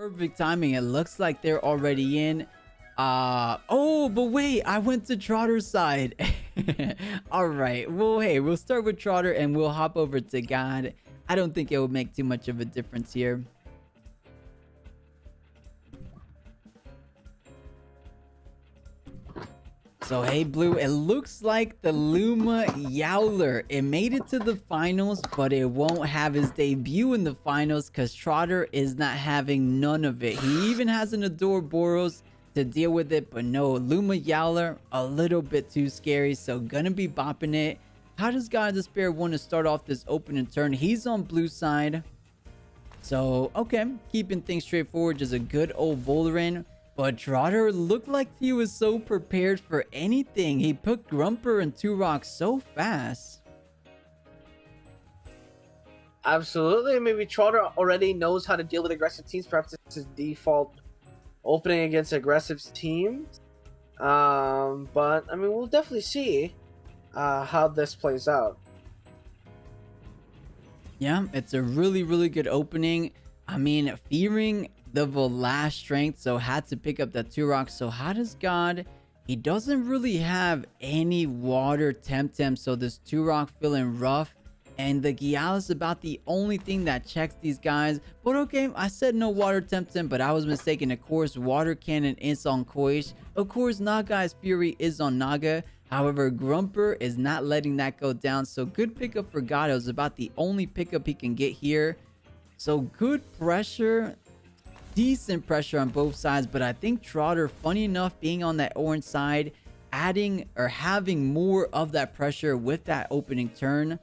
Perfect timing. It looks like they're already in. Oh, but wait, I went to Trotter's side. All right. Well, hey, we'll start with Trotter and we'll hop over to God. I don't think it would make too much of a difference here. So, hey, Blue, it looks like the 𝗬𝗵𝗶𝗴𝗃. It made it to the finals, but it won't have his debut in the finals because Trotter is not having none of it. He even has an 𝗬𝗵𝗶𝗴𝗃 to deal with it, but no, 𝗬𝗵𝗵𝗃, a little bit too scary, so gonna be bopping it. How does God of Despair want to start off this opening turn? He's on blue side. So, okay, keeping things straightforward, just a good old Voliran. But Trotter looked like he was so prepared for anything. He put 𝗁𝗲 and 2-Rock so fast. Absolutely. Maybe Trotter already knows how to deal with aggressive teams. Perhaps it's his default opening against aggressive teams. But, I mean, we'll definitely see how this plays out. Yeah, it's a really, really good opening. I mean, fearing the last strength, so had to pick up that 2-Rock. So how does God? He doesn't really have any water Temtem, so this 2-Rock feeling rough. And the Gyal is about the only thing that checks these guys. But okay, I said no water Temtem, but I was mistaken. Of course, water cannon is on 𝗂𝘀𝗶𝗵. Of course, Naga's Fury is on Naga. However, 𝗁𝗲 is not letting that go down. So good pickup for God. It was about the only pickup he can get here. So good pressure. Decent pressure on both sides, but I think Trotter, funny enough, being on that orange side, adding or having more of that pressure with that opening turn.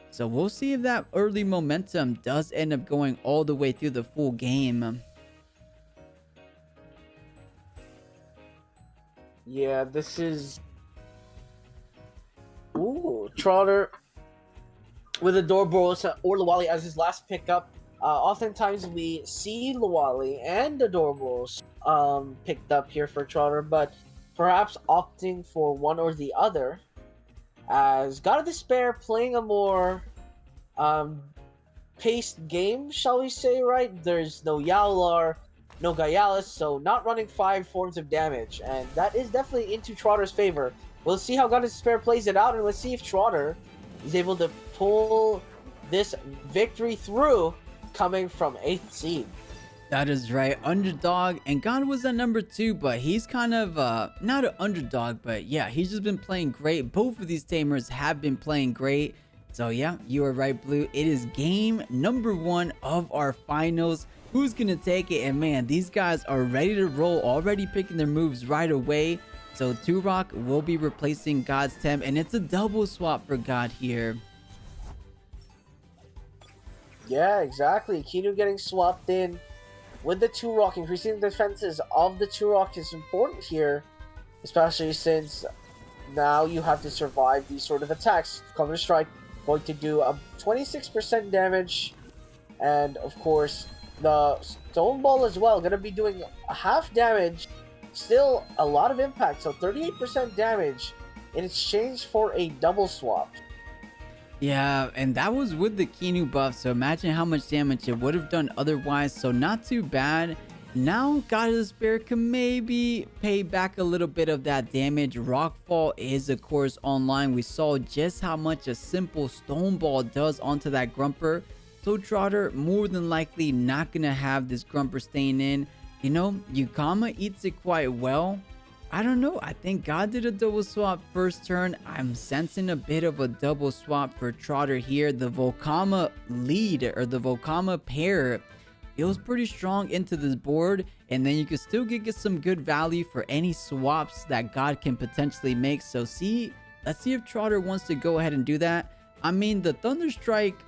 So we'll see if that early momentum does end up going all the way through the full game. Yeah, this is... Ooh, Trotter with 𝗬𝗵𝗶𝗴𝗃 or 𝗬𝗚𝗚 as his last pickup. Oftentimes we see 𝗬𝗚𝗚 and 𝗬𝗵𝗚𝗚 picked up here for Trotter, but perhaps opting for one or the other, as God of Despair playing a more paced game, shall we say, right? There's no Yowlar, no Gyalis, so not running 5 forms of damage, and that is definitely into Trotter's favor. We'll see how God of Despair plays it out, and let's see if Trotter is able to pull this victory through, coming from 8th seed. That is right, underdog, and God was at number 2, but he's kind of not an underdog, but yeah, he's just been playing great. Both of these tamers have been playing great. So yeah, you are right, Blue. It is game number 1 of our finals. Who's gonna take it? And man, these guys are ready to roll, already picking their moves right away. So 2-Rock will be replacing God's Temp, and it's a double swap for God here. Yeah, exactly. Kiinu getting swapped in with the 2-Rock. Increasing the defenses of the 2-Rock is important here, especially since now you have to survive these sort of attacks. Counter Strike going to do a 26% damage, and of course the Stone Ball as well going to be doing half damage. Still a lot of impact, so 38% damage in exchange for a double swap. Yeah, and that was with the Kiinu buff, so imagine how much damage it would have done otherwise. So not too bad. Now God of Despair can maybe pay back a little bit of that damage. Rockfall is of course online. We saw just how much a simple Stone Ball does onto that 𝗁𝗲. So Trotter more than likely not gonna have this 𝗁𝗲 staying in. You know, 𝗂𝗀𝗃 eats it quite well. I don't know. I think God did a double swap first turn. I'm sensing a bit of a double swap for Trotter here. The 𝗂𝗂𝗃 lead or the 𝗂𝗂𝗃 feels pretty strong into this board. And then you can still get some good value for any swaps that God can potentially make. So let's see if Trotter wants to go ahead and do that. I mean, the Thunder Strike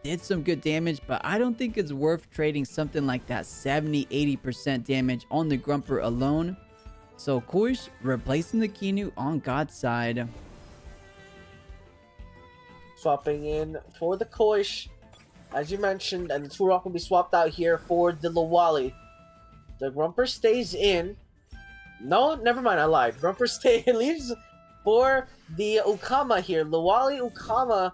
did some good damage, but I don't think it's worth trading something like that 70-80% damage on the 𝗁𝗃 alone. So 𝗂𝘀 replacing the Kiinu on God's side. Swapping in for the 𝗂𝘀, as you mentioned, and the 2-Rock will be swapped out here for the 𝗬𝗚𝗚. The 𝗁𝗃 stays in. No, never mind, I lied. 𝗁𝗃 leaves for the 𝗂𝗂𝗃 here. 𝗬𝗚𝗚 𝗂𝗂𝗃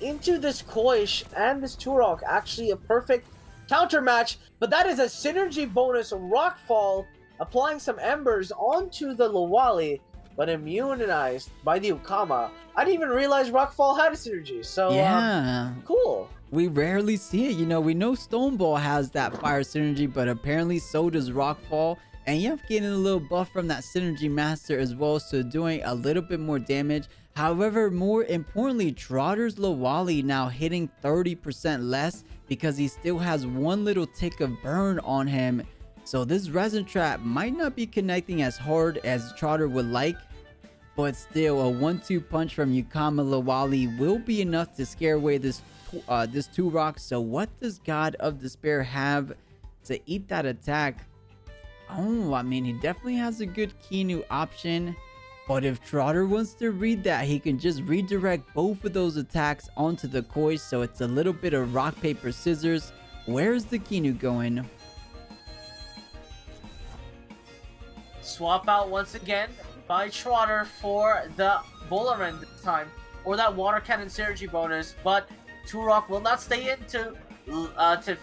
into this 𝗂𝘀 and this 2-Rock. Actually a perfect counter match, but that is a synergy bonus Rockfall, applying some embers onto the 𝗬𝗬𝗺, but immunized by the 𝗬𝗂𝗫. I didn't even realize Rockfall had a synergy, so yeah, cool. We rarely see it. You know, we know Stone Ball has that fire synergy, but apparently so does Rockfall. And you have getting a little buff from that synergy master as well, so doing a little bit more damage. However, more importantly, Trotter's 𝗬𝗬𝗺 now hitting 30% less because he still has one little tick of burn on him. So this resin trap might not be connecting as hard as Trotter would like, but still a 1-2 punch from 𝗬𝗂𝗫 𝗬𝗬𝗺 will be enough to scare away this two rock. So what does God of Despair have to eat that attack? Oh, I mean, he definitely has a good Keanu option, but if Trotter wants to read that, he can just redirect both of those attacks onto the 𝗂𝘀. So it's a little bit of rock paper scissors. Where's the Keanu going? Swap out once again by Trotter for the 𝗬𝗺 this time, or that water cannon synergy bonus, but Turok will not stay in to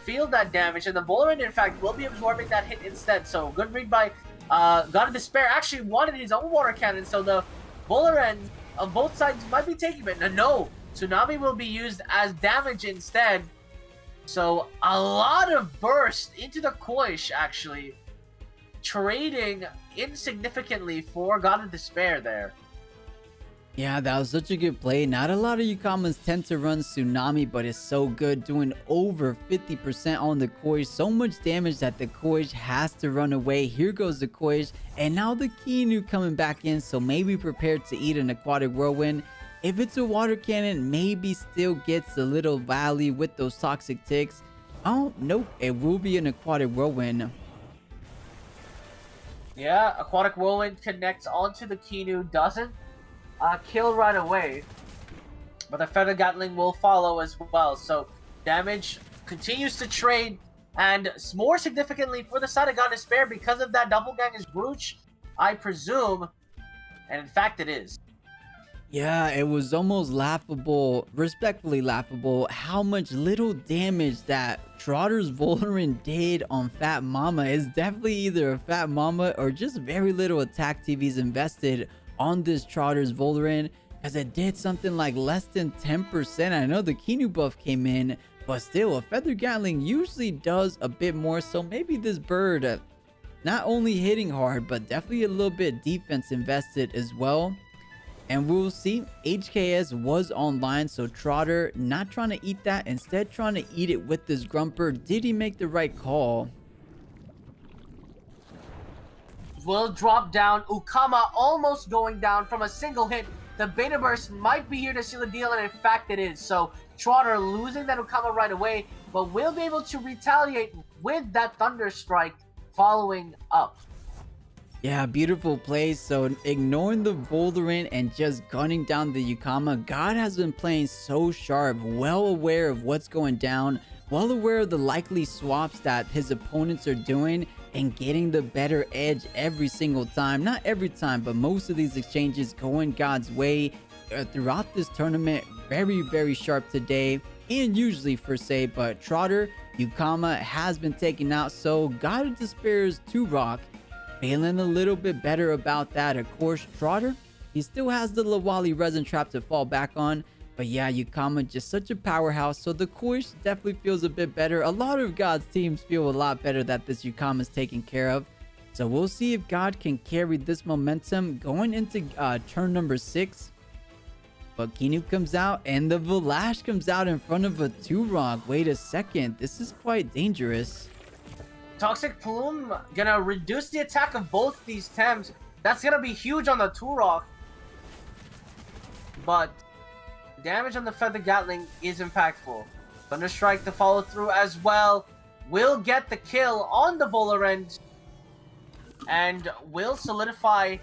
feel that damage, and the 𝗬𝗺 in fact will be absorbing that hit instead. So good read by God of Despair. Actually wanted his own water cannon, so the 𝗬𝗺 of both sides might be taking it. No, Tsunami will be used as damage instead. So a lot of burst into the 𝗂𝘀, actually trading insignificantly for God of Despair there. Yeah, that was such a good play. Not a lot of 𝗬𝗂𝗫s tend to run Tsunami, but it's so good, doing over 50% on the 𝗂𝘀. So much damage that the 𝗂𝘀 has to run away. Here goes the 𝗂𝘀, and now the Keanu coming back in, so maybe prepared to eat an aquatic whirlwind. If it's a water cannon, maybe still gets a little value with those toxic ticks. Oh, nope, it will be an aquatic whirlwind. Yeah, aquatic whirlwind connects onto the Keanu, doesn't kill right away, but the Feather Gatling will follow as well. So damage continues to trade, and more significantly for the side of God of Despair because of that Doppelganger's Brooch, I presume, and in fact it is. Yeah, it was almost laughable, respectfully laughable, how much little damage that Trotter's 𝗬𝗺 did on Fat Mama. Is definitely either a Fat Mama or just very little attack TVs invested on this Trotter's 𝗬𝗺, because it did something like less than 10%. I know the Keanu buff came in, but still a Feather Gatling usually does a bit more. So maybe this bird not only hitting hard, but definitely a little bit defense invested as well. And we'll see. HKS was online, so Trotter not trying to eat that, instead trying to eat it with this Grumper. Did he make the right call? Will drop down. 𝗬𝗂𝗫 almost going down from a single hit. The Beta Burst might be here to seal the deal, and in fact it is. So Trotter losing that 𝗬𝗂𝗫 right away, but will be able to retaliate with that Thunder Strike following up. Yeah, beautiful play. So ignoring the 𝗬𝗺 and just gunning down the 𝗬𝗂𝗫. God has been playing so sharp, well aware of what's going down, well aware of the likely swaps that his opponents are doing, and getting the better edge every single time. Not every time, but most of these exchanges going God's way throughout this tournament. Very, very sharp today, and usually for say, but Trotter, 𝗬𝗂𝗫 has been taken out. So God of Despair's 2-rock feeling a little bit better about that. Of course, Trotter, he still has the 𝗬𝗬𝗺 resin trap to fall back on. But yeah, 𝗬𝗂𝗫 just such a powerhouse. So the 𝗂𝘀 definitely feels a bit better. A lot of God's teams feel a lot better that this 𝗬𝗂𝗫 is taken care of. So we'll see if God can carry this momentum going into turn number 6. But Keanu comes out, and the 𝗏𝗡 comes out in front of a 2-rock. Wait a second, this is quite dangerous. Toxic Plume gonna reduce the attack of both these Tems. That's gonna be huge on the 2-rock. But damage on the Feather Gatling is impactful. Thunder Strike to follow through as well. Will get the kill on the 𝗬𝗺 and will solidify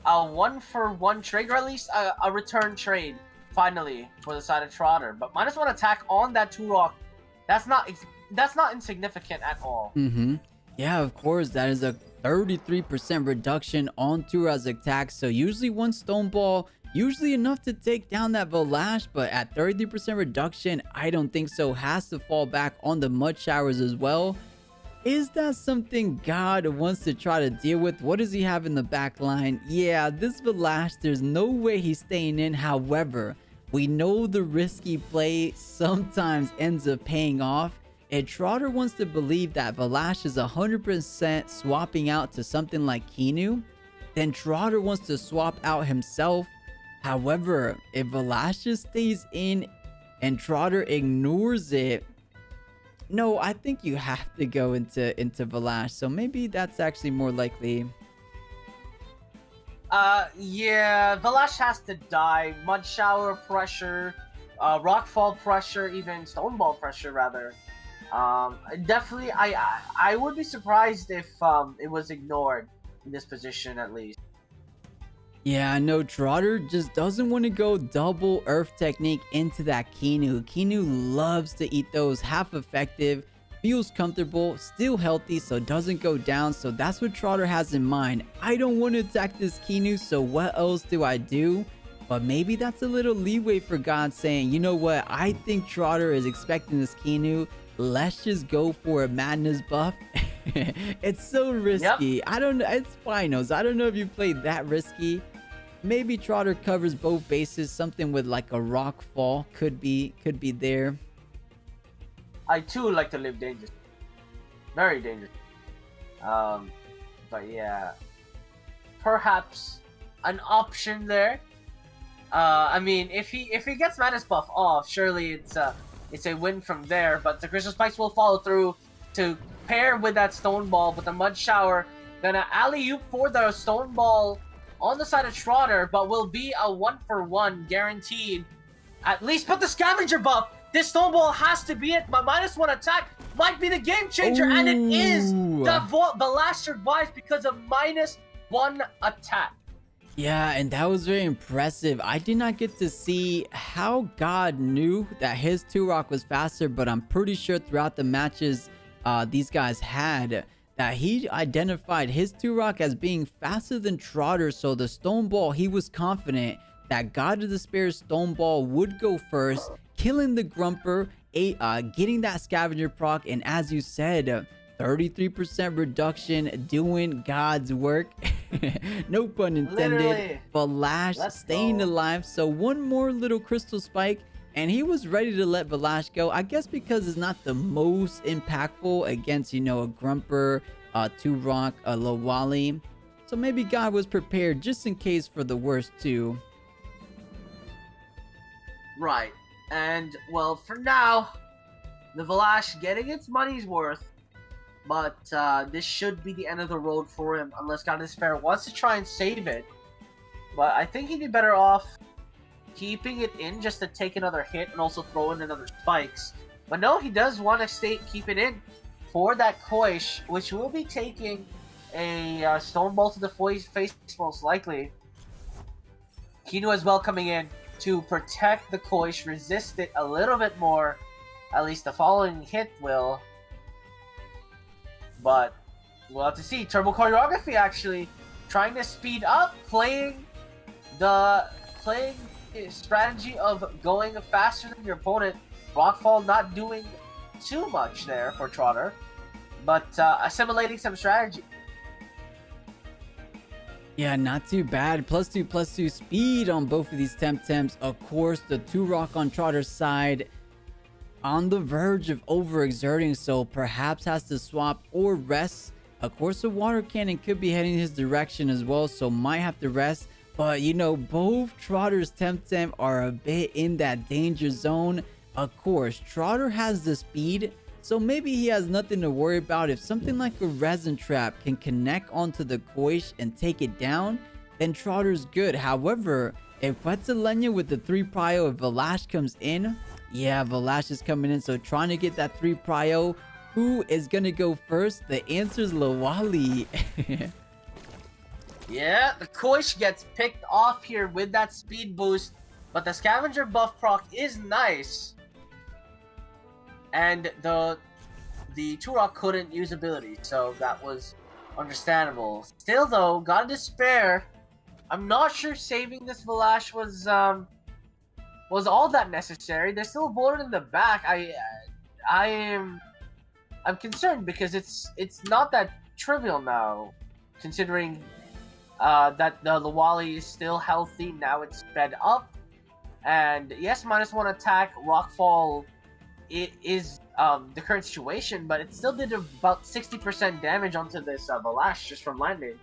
a 1-for-1 trade, or at least a return trade finally for the side of Trotter. But -1 attack on that 2-rock, that's not insignificant at all. Yeah, of course, that is a 33% reduction on 2-rock's attack. So usually one Stone Ball Usually enough to take down that 𝗏𝗏, but at 33% reduction, I don't think so. Has to fall back on the mud showers as well. Is that something God wants to try to deal with? What does he have in the back line? Yeah, this 𝗏𝗏, there's no way he's staying in. However, we know the risky play sometimes ends up paying off. And Trotter wants to believe that 𝗏𝗏 is 100% swapping out to something like Kiinu. Then Trotter wants to swap out himself. However, if 𝗏𝗏 just stays in and Trotter ignores it, no, I think you have to go into 𝗏𝗏. So maybe that's actually more likely. Yeah, 𝗏𝗏 has to die. Mud shower pressure, rockfall pressure, even stone ball pressure rather. Definitely, I would be surprised if it was ignored in this position at least. Yeah, no, Trotter just doesn't want to go double earth technique into that Kiinu. Kiinu loves to eat those, half effective, feels comfortable, still healthy, so doesn't go down. So that's what Trotter has in mind. I don't want to attack this Kiinu, so what else do I do? But maybe that's a little leeway for God saying, you know what, I think Trotter is expecting this Kiinu. Let's just go for a madness buff. It's so risky. Yep. I don't know. It's finals. I don't know if you played that risky. Maybe Trotter covers both bases. Something with like a rock fall could be there. I too like to live dangerous. Very dangerous. But yeah, perhaps an option there. I mean, if he gets madness buff off, surely it's a win from there. But the crystal spikes will follow through to pair with that stone ball. But the mud shower gonna alley-oop for the stone ball on the side of Trotter, but will be a 1-for-1 guaranteed. At least put the scavenger buff. This stone ball has to be it. My -1 attack might be the game changer, and it is. The last survives because of -1 attack. Yeah, and that was very impressive. I did not get to see how God knew that his 2-rock was faster, but I'm pretty sure throughout the matches these guys had, that he identified his 2-rock as being faster than Trotter. So the stone ball, he was confident that God of Despair's stone ball would go first, killing the 𝗵𝗶, getting that scavenger proc, and as you said, 33% reduction, doing God's work. No pun intended. Literally. 𝗏𝗏 staying alive. So one more little crystal spike, and he was ready to let 𝗏𝗏 go. I guess because it's not the most impactful against, you know, a 𝗵𝗶, 2-rock, a 𝗏𝗏. So maybe God was prepared just in case for the worst too. Right. And, well, for now, the 𝗏𝗏 getting its money's worth. But this should be the end of the road for him, unless God of Despair wants to try and save it. But I think he'd be better off keeping it in just to take another hit and also throw in another spikes. But no, he does want to keep it in for that 𝗂𝗀𝗃, which will be taking a stone ball to the face most likely. Kiinu as well coming in to protect the 𝗂𝗀𝗃, resist it a little bit more. At least the following hit will. But we'll have to see. Turbo Choreography actually trying to speed up, playing the strategy of going faster than your opponent. Rockfall not doing too much there for Trotter, but assimilating some strategy. Yeah, not too bad. +2/+2 speed on both of these Temtems. Of course, the 2-rock on Trotter's side on the verge of overexerting, so perhaps has to swap or rest. Of course, the water cannon could be heading his direction as well, so might have to rest. But, you know, both Trotter's Temtem are a bit in that danger zone. Of course, Trotter has the speed, so maybe he has nothing to worry about. If something like a resin trap can connect onto the 𝗂𝗀𝗃 and take it down, then Trotter's good. However, if 𝗬𝗏 with the 3 prio, if 𝗏𝗏 comes in, yeah, 𝗏𝗏 is coming in, so trying to get that 3 prio. Who is gonna go first? The answer is 𝗏𝗏. Yeah, the 𝗂𝗀𝗃 gets picked off here with that speed boost, but the scavenger buff proc is nice. And the 2-rock couldn't use ability, so that was understandable. Still though, God of Despair I'm not sure saving this 𝗲𝗯 was all that necessary. There's still a Voler in the back. I'm concerned because it's not that trivial now, considering that the 𝗬𝗬𝗺 is still healthy. Now it's sped up, and yes, -1 attack. Rockfall is the current situation, but it still did about 60% damage onto this 𝗲𝗯 just from landing.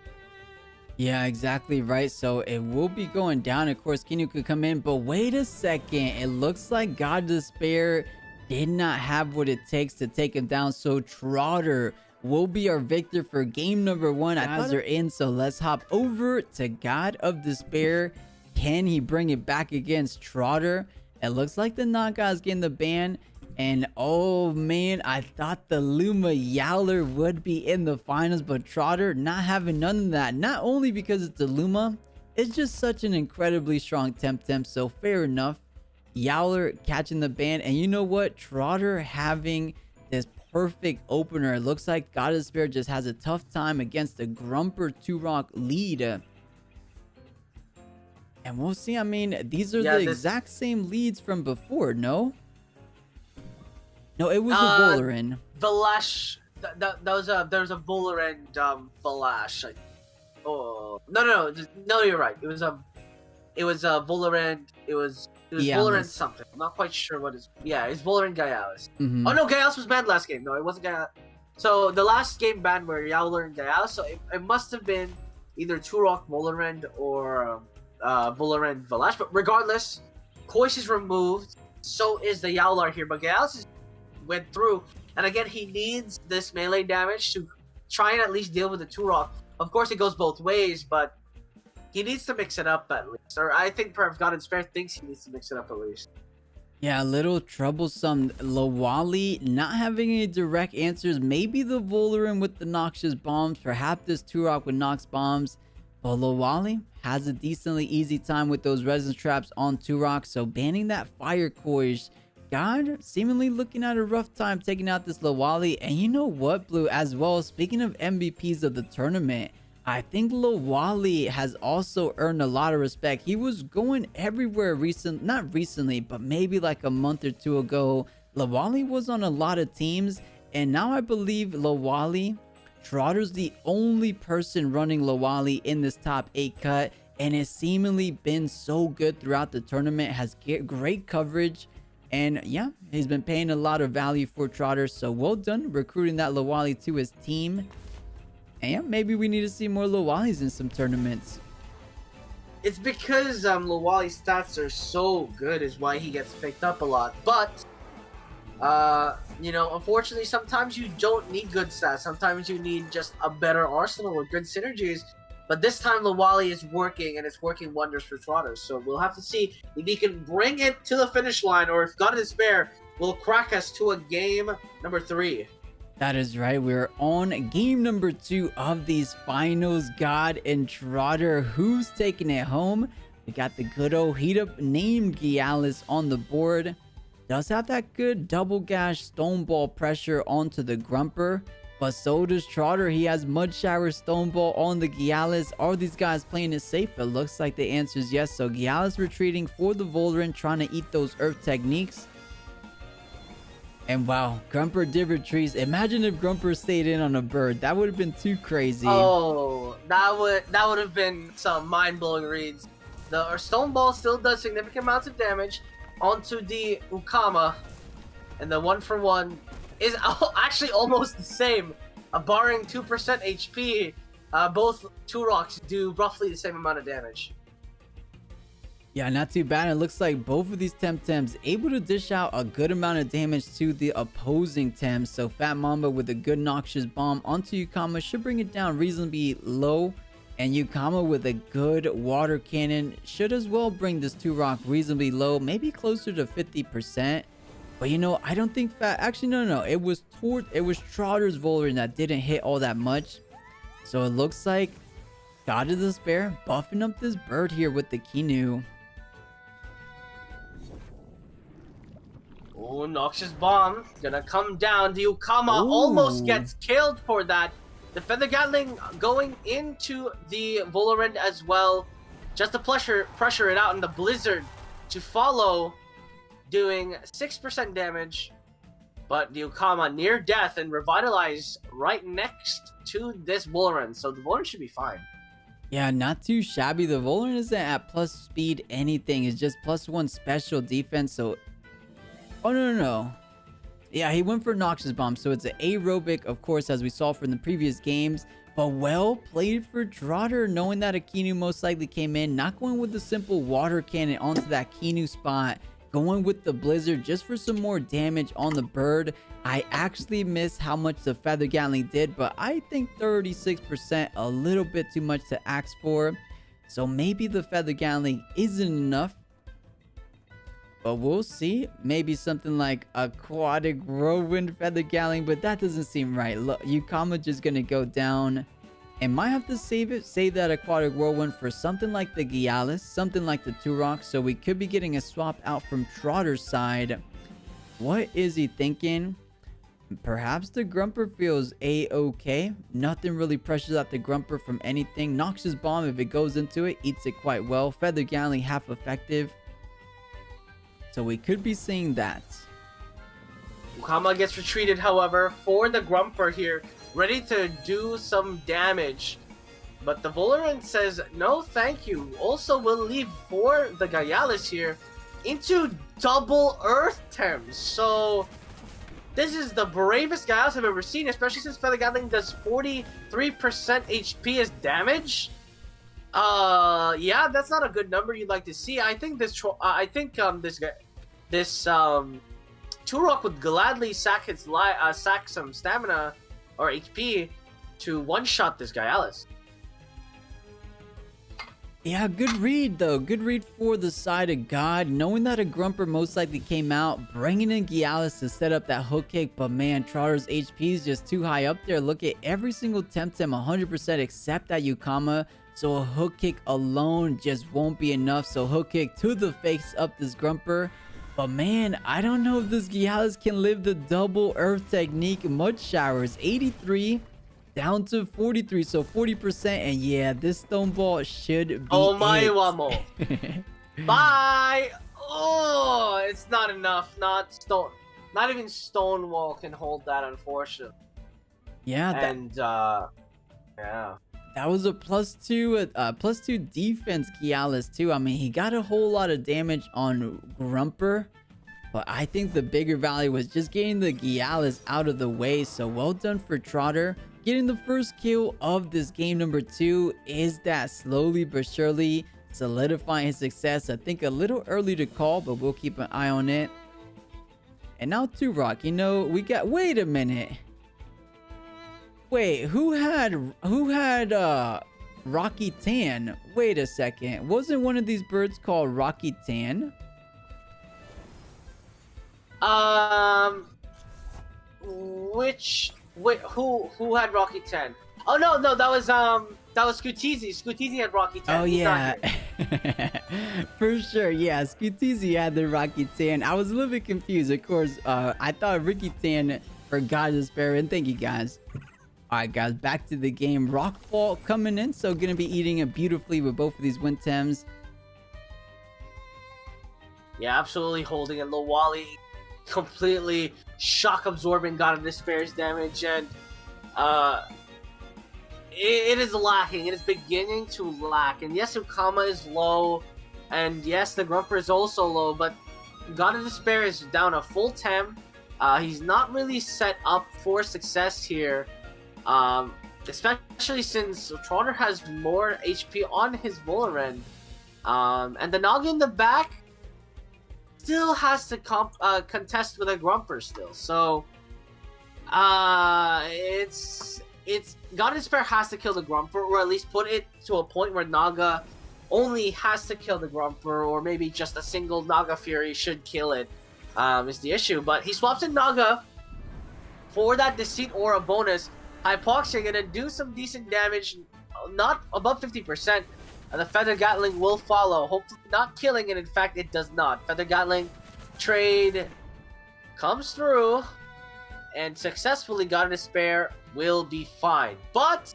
Yeah, exactly right. So it will be going down. Of course, 𝗬𝗎 could come in, but wait a second. It looks like God Despair did not have what it takes to take him down. So Trotter will be our victor for game number 1. As they're in, so let's hop over to God of Despair. Can he bring it back against Trotter? It looks like the Knockout's getting the ban. And oh man, I thought the 𝗬𝗵𝗎 would be in the finals, but Trotter not having none of that. Not only because it's the 𝗬𝗵, it's just such an incredibly strong Temtem. So fair enough. 𝗬𝗎 catching the ban. And you know what? Trotter having this perfect opener. It looks like God of Despair just has a tough time against the Grumper 2-Rock lead. And we'll see. I mean, these are the exact same leads from before, no? No, it was a Voler. 𝗲𝗯. There was a Voler and 𝗲𝗯. Oh no, you're right. It was a Voler and it was Voler and something. I'm not quite sure what is. Yeah, it's Voler and 𝗬𝗎. Oh no, 𝗬𝗎 was banned last game. No, it wasn't 𝗬𝗎. So the last game banned were 𝗬𝗎 and 𝗬𝗎. So it must have been either 2-Rock Voler or Voler and 𝗲𝗯. But regardless, 𝗂𝘀 is removed. So is the 𝗬𝗎 here, but 𝗬𝗎 went through, and again he needs this melee damage to try and at least deal with the 2-Rock. Of course, it goes both ways, but he needs to mix it up at least. Or I think perhaps God of Despair thinks he needs to mix it up at least. Yeah, a little troublesome. 𝗬𝗬𝗺 not having any direct answers. Maybe the Voler with the Noxious Bombs, perhaps this 2-Rock with Nox Bombs. But 𝗬𝗬𝗺 has a decently easy time with those Resonance Traps on 2-Rock. So banning that Fire 𝗂𝘀. God seemingly looking at a rough time taking out this 𝗬𝗬𝗺. And you know what, Blue, as well, speaking of MVPs of the tournament, I think 𝗬𝗬𝗺 has also earned a lot of respect. He was going everywhere not recently, but maybe like a month or two ago. 𝗬𝗬𝗺 was on a lot of teams, and now I believe 𝗬𝗬𝗺, Trotter's the only person running 𝗬𝗬𝗺 in this top 8 cut, and it's seemingly been so good throughout the tournament. Has great coverage. And yeah, he's been paying a lot of value for Trotter. So well done recruiting that 𝗬𝗬𝗺 to his team. And yeah, maybe we need to see more 𝗬𝗬𝗺s in some tournaments. It's because 𝗬𝗬𝗺's stats are so good is why he gets picked up a lot. But you know, unfortunately, sometimes you don't need good stats. Sometimes you need just a better arsenal with good synergies. But this time 𝗬𝗬𝗺 is working, and it's working wonders for Trotter. So we'll have to see if he can bring it to the finish line, or if God of Despair will crack us to a game number 3. That is right. We're on game number 2 of these finals. God and Trotter, who's taking it home? We got the good old heat up named 𝗬𝗎𝗓 on the board. Does have that good double gash stone ball pressure onto the Grumper. But so does Trotter. He has Mud Shower Stone Ball on the 𝗬𝗎𝗓. Are these guys playing it safe? It looks like the answer is yes. So 𝗬𝗎𝗓's retreating for the Voler, trying to eat those Earth Techniques. And wow, Grumper did retreat. Imagine if Grumper stayed in on a bird. That would have been too crazy. Oh, that would have been some mind-blowing reads. The Stone Ball still does significant amounts of damage onto the 𝗬𝗏, and the 1-for-1 is actually almost the same, barring 2% HP. Both 2-Rocks do roughly the same amount of damage. Yeah, not too bad. It looks like both of these Temtems able to dish out a good amount of damage to the opposing Tems. So Fat Mamba with a good Noxious Bomb onto 𝗬𝗏 should bring it down reasonably low. And 𝗬𝗏 with a good Water Cannon should as well bring this 2-Rock reasonably low, maybe closer to 50%. But you know, I don't think actually no, it was Trotter's Voler that didn't hit all that much. So it looks like God of Despair buffing up this bird here with the 𝗬𝗎. Oh, Noxious Bomb gonna come down. The 𝗬𝗏 almost gets killed for that. The Feather Gatling going into the Voler as well. just to pressure it out, and the Blizzard to follow, doing 6% damage. But the 𝗂𝗏 near death and revitalize right next to this Volerant, so the Volerant should be fine. Yeah, not too shabby. The Volerant isn't at plus speed anything. It's just +1 special defense. So, oh no. Yeah, he went for Noxious Bomb. So it's an aerobic, of course, as we saw from the previous games. But well played for Trotter, knowing that 𝗂𝗏 most likely came in. Not going with the simple water cannon onto that 𝗂𝗏 spot. Going with the Blizzard just for some more damage on the bird. I actually missed how much the Feather Gatling did, but I think 36%, a little bit too much to ask for. So maybe the Feather Gatling isn't enough. But we'll see. Maybe something like Aquatic Whirlwind Feather Gatling, but that doesn't seem right. Look, 𝗂𝗏 just gonna go down. And might have to save that Aquatic Whirlwind for something like the 𝗬𝗧, something like the Turok. So we could be getting a swap out from Trotter's side. What is he thinking? Perhaps the Grumper feels a-okay. Nothing really pressures out the Grumper from anything. Noxious Bomb, if it goes into it, eats it quite well. Feather Gatling, half effective. So we could be seeing that. 𝗂𝗏 gets retreated, however, for the Grumper here, ready to do some damage. But the Volerant says, no thank you. Also will leave for the 𝗬𝗧 here into double Earth Temps. So this is the bravest 𝗬𝗧 I've ever seen, especially since Feather Gatling does 43% HP as damage. Yeah, that's not a good number you'd like to see. I think this Turok would gladly sack some stamina or HP to one-shot this 𝗬𝗧. Yeah, good read though. Good read for the side of God. Knowing that a Grumper most likely came out, bringing in 𝗬𝗧 to set up that hook kick. But man, Trotter's HP is just too high up there. Look at every single Temtem 100% except that 𝗂𝗏. So a hook kick alone just won't be enough. So hook kick to the face up this Grumper. But man, I don't know if this 𝗬𝗧 can live the double Earth technique. Mud Showers, 83 down to 43, so 40%. And yeah, this Stone Ball should be 𝗂𝗏. Bye! Oh, it's not enough. Not even Stonewall can hold that, unfortunately. Yeah, yeah. That was a +2 defense 𝗬𝗧 too. I mean, he got a whole lot of damage on Grumper, but I think the bigger value was just getting the 𝗬𝗧 out of the way. So well done for Trotter. Getting the first kill of this game number 2. Is that slowly but surely solidifying his success? I think a little early to call, but we'll keep an eye on it. And now Turok, you know, we got, wait a minute. Wait, who had Rocky Tan? Wait a second. Wasn't one of these birds called Rocky Tan? Wait, who had Rocky Tan? Oh no, that was 𝗬𝗧. 𝗬𝗧 had Rocky Tan. Oh yeah. For sure, yeah. 𝗬𝗧 had the Rocky Tan. I was a little bit confused, of course. I thought Ricky Tan forgot his spare, and thank you guys. Alright guys, back to the game. Rockfall coming in, so gonna be eating it beautifully with both of these Wintems. Yeah, absolutely holding it. Lowali completely shock absorbing, got a Despair's damage, and it is lacking. It is beginning to lack. And yes, 𝗂𝗏 is low, and yes, the Grumper is also low, but God of Despair is down a full Tem. He's not really set up for success here. Especially since Trotter has more HP on his Volerant. And the Naga in the back still has to contest with a Grumper still. So, it's God of Despair has to kill the Grumper, or at least put it to a point where Naga only has to kill the Grumper, or maybe just a single Naga Fury should kill it, is the issue. But he swaps in Naga for that Deceit Aura bonus. 𝗧𝗵𝗶 gonna do some decent damage, not above 50%, and the Feather Gatling will follow, hopefully not killing, and in fact it does not. Feather Gatling trade comes through, and successfully God of Despair will be fine. But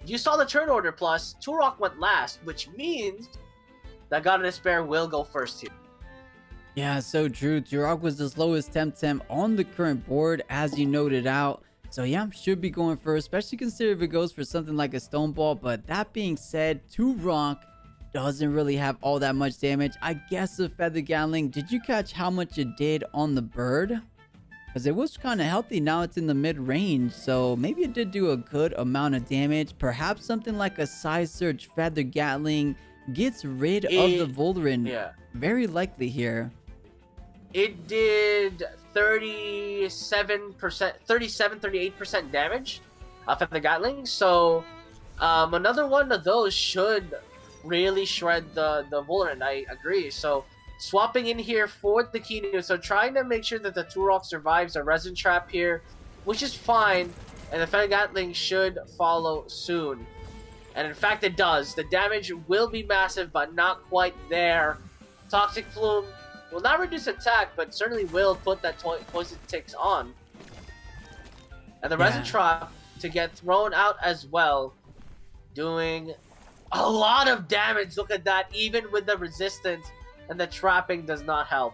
You saw the turn order plus. Turok went last, which means that God of Despair will go first here. Yeah, so true. Turok was the slowest Temtem on the current board, as you noted out. So yeah, should be going first, especially considering if it goes for something like a Stone Ball. But that being said, Turok doesn't really have all that much damage. I guess the Feather Gatling, did you catch how much it did on the bird? Because it was kind of healthy. Now it's in the mid-range, so maybe it did do a good amount of damage. Perhaps something like a Side Search Feather Gatling gets rid of the Volrin. Yeah. Very likely here. It did 38% damage from the Gatling. So another one of those should really shred the Volrin. I agree. So swapping in here for the Kinu. So trying to make sure that the Turok survives a Resin Trap here, which is fine. And the Feather Gatling should follow soon. And in fact, it does. The damage will be massive, but not quite there. Toxic Plume will not reduce attack, but certainly will put that Poison Ticks on. And the Resin Trap to get thrown out as well, doing a lot of damage. Look at that, even with the resistance, and the trapping does not help.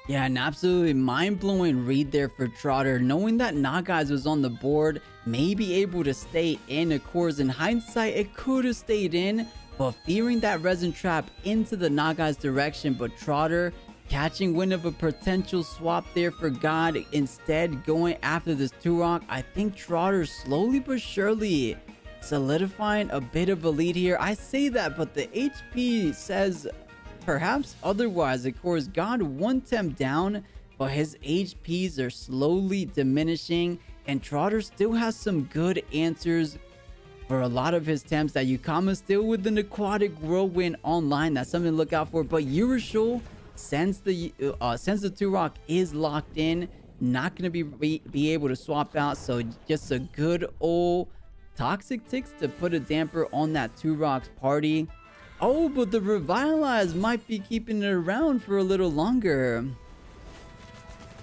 Yeah, an absolutely mind-blowing read there for Trotter. Knowing that Nagaz was on the board, may be able to stay in. Of course, in hindsight, it could have stayed in, but fearing that Resin Trap into the Nagaz direction. But Trotter catching wind of a potential swap there for God, instead going after this Turok. I think Trotter slowly but surely solidifying a bit of a lead here. I say that, but the HP says perhaps otherwise. Of course, God one temp down, but his HPs are slowly diminishing, and Trotter still has some good answers for a lot of his temps. That 𝗂𝗏𝗃 still with an Aquatic Whirlwind online. That's something to look out for. But 𝗬𝗏𝗃, since the Turok is locked in, not going to be able to swap out. So just a good old Toxic Ticks to put a damper on that Turok's party. Oh, but the Revitalize might be keeping it around for a little longer.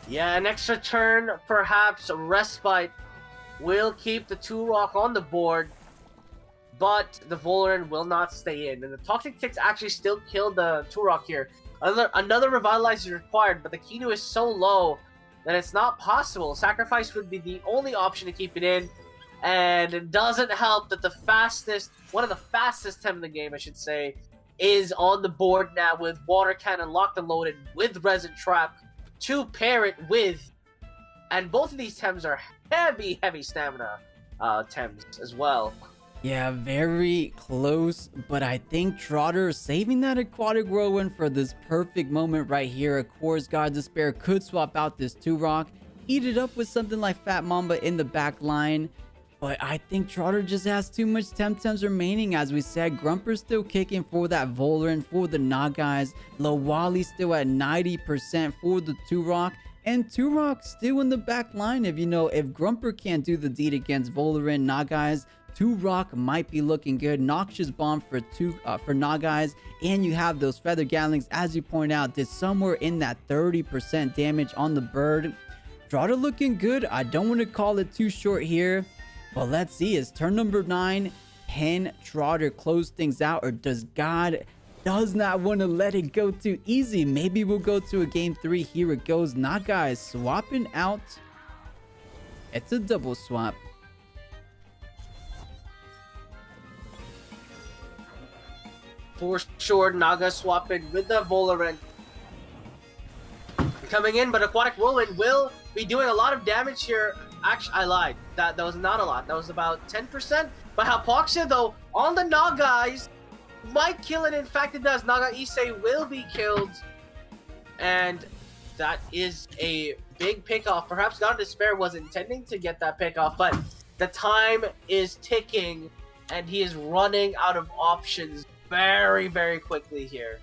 Yeah, an extra turn, perhaps a Respite, will keep the Turok on the board, but the Volrin will not stay in. And the Toxic Ticks actually still killed the Turok here. Another Revitalize is required, but the Kinu is so low that it's not possible. Sacrifice would be the only option to keep it in. And it doesn't help that one of the fastest Tem in the game, I should say, is on the board now with Water Cannon locked and loaded with Resin Trap to pair it with. And both of these Tems are heavy stamina Tems as well. Yeah, very close, but I think Trotter saving that Aquatic Whirlwind for this perfect moment right here. Of course, God of Despair could swap out this Turok, eat it up with something like Fat Mamba in the back line. But I think Trotter just has too much Temtems remaining. As we said, Grumper's still kicking for that Volrin, for the Nagaz. Lawali still at 90% for the Turok. And Turok still in the back line. If Grumper can't do the deed against Volrin, Nagaz, Turok might be looking good. Noxious Bomb for Nagaz. And you have those Feather Gatlings, as you point out, did somewhere in that 30% damage on the bird. Trotter looking good. I don't want to call it too short here. But let's see, is turn number 9, can Trotter close things out, or does God not want to let it go too easy? Maybe we'll go to a game 3. Here it goes. Naga is swapping out. It's a double swap. For sure, Naga swapping with the Volrin coming in, but Aquatic Whirlwind will be doing a lot of damage here. Actually, I lied. That was not a lot. That was about 10%. But 𝗂𝗏𝗃, though, on the Nagaz, might kill it. In fact, it does. 𝗂𝗏𝗃𝗃 will be killed. And that is a big pickoff. Perhaps God of Despair was intending to get that pickoff, but the time is ticking, and he is running out of options very, very quickly here.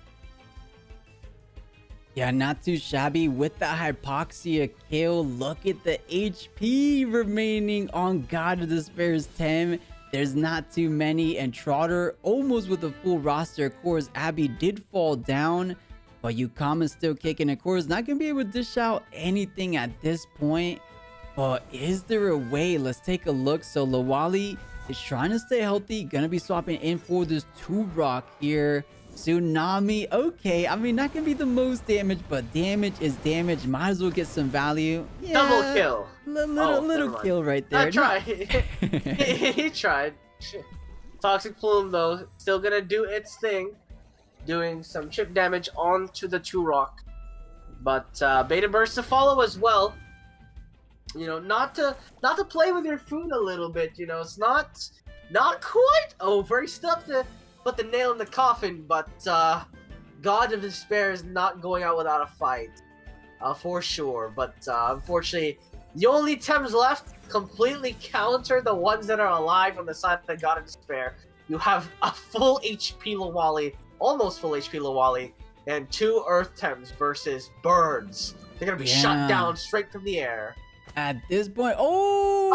Yeah, not too shabby with the Hypoxia kill. Look at the HP remaining on God of Despair's Tem. There's not too many, and Trotter almost with a full roster. Of course, Abby did fall down, but 𝗂𝗏𝗃 still kicking. Of course, not going to be able to dish out anything at this point, but is there a way? Let's take a look. So Lawali is trying to stay healthy. Gonna be swapping in for this 2-rock here. Tsunami. Okay, I mean, not gonna be the most damage, but damage is damage. Might as well get some value. Yeah, Double kill. Little kill right there. I tried. He tried. Toxic Plume, though, still gonna do its thing. Doing some chip damage onto the 2-rock. But Beta Burst to follow as well. You know, not to play with your food a little bit. You know, it's not quite over. He still have to put the nail in the coffin. But God of Despair is not going out without a fight, for sure. But unfortunately, the only Tems left completely counter the ones that are alive on the side of the God of Despair. You have a full HP 𝗬𝗬𝗀𝗶, almost full HP 𝗬𝗬𝗀𝗀𝗀, and 2 Earth Tems versus birds. They're gonna be shot down straight from the air. At this point, God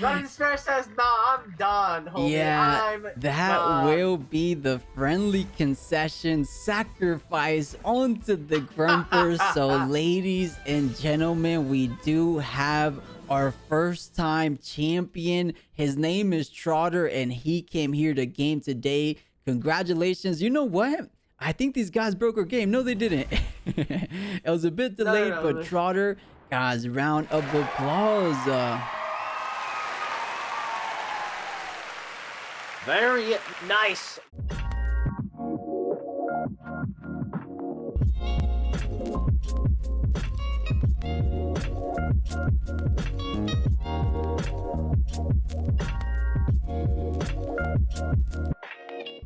of Despair says, "Nah, I'm done, homie. Yeah, I'm that done." will be the friendly concession sacrifice onto the Grumper. So, ladies and gentlemen, we do have our first time champion. His name is Trotter, and he came here to game today. Congratulations. You know what? I think these guys broke our game. No, they didn't. It was a bit delayed, but Trotter, guys, round of applause. Very nice.